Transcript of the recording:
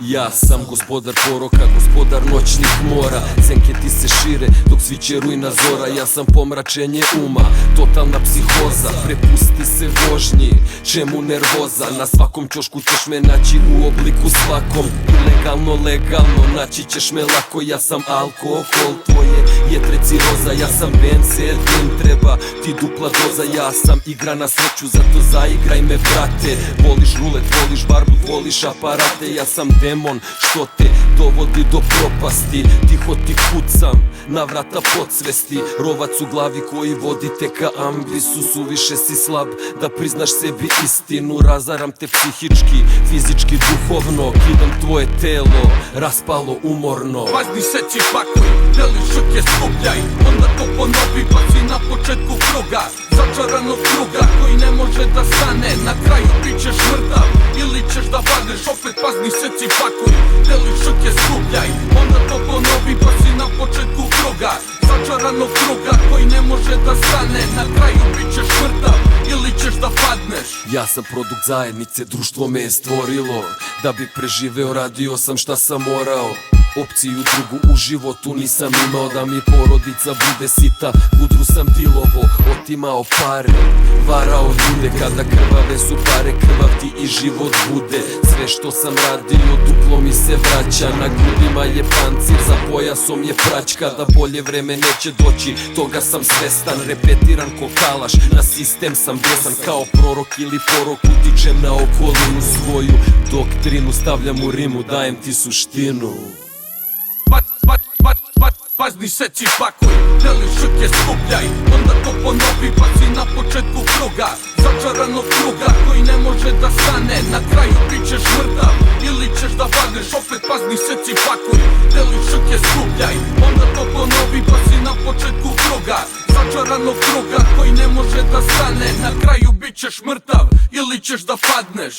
Ja sam gospodar poroka, gospodar noćnih mora. Senke ti se šire dok sviće rujna zora. Ja sam pomračenje uma, totalna psihoza. Prepusti se vožnji, čemu nervoza? Na svakom ćošku ćeš me naći u obliku svakom. Ilegalno, legalno, naći ćeš me lako. Ja sam alkohol, tvoje jetre ciroza. Ja sam benzin, treba ti dupla doza. Ja sam igra na sreću, zato zaigraj me brate. Voliš rulet, voliš barbut, voliš aparate. Ja sam demon što te dovodi do propasti. Tiho ti kucam na vrata podsvesti. Rovac u glavi koji vodi te ka ambisu. Suviše si slab da priznaš sebi istinu. Razaram te psihički, fizički, duhovno. Kidam tvoje telo, raspalo, umorno. Važni seci pakuj, deli šuke skupljaj. Onda to ponovi, pa si na početku kruga. Začaranog kruga koji ne može da stane. Na kraju bit ćeš mrtav ili ćeš da padneš. Opet važni seci pakuj, deli šuke skupljaj. Onda to ponovi, pa si na početku kruga. Začaranog kruga koji ne može da stane. Na kraju bit ćeš mrtav ili ćeš da padneš. Ja sam produkt zajednice, društvo me je stvorilo. Da bi preživeo radio sam šta sam morao. Opciju drugu u životu nisam imao. Da mi porodica bude sita, udru sam dilovo. Otimao pare, varao ljude. Kada krvave su pare, krvav ti i život bude. Sve što sam radio duplo mi se vraća. Na grudima je pancir, za pojasom je praćka. Da bolje vreme neće doći, toga sam svestan. Repetiran ko kalaš, na sistem sam besan. Kao prorok ili porok utičem na okolinu. Svoju doktrinu stavljam u rimu, dajem ti suštinu. Važni seci pakuj, deli šuke skupljaj. Onda to ponovi, pa si na početku kruga. Začaranog kruga koji ne može da stane. Na kraju bit ćeš mrtav ili ćeš da padneš. Opet važni seci pakuj, deli šuke skupljaj. Onda to ponovi, pa si na početku kruga. Začaranog kruga koji ne može da stane. Na kraju bit ćeš mrtav ili ćeš da padneš.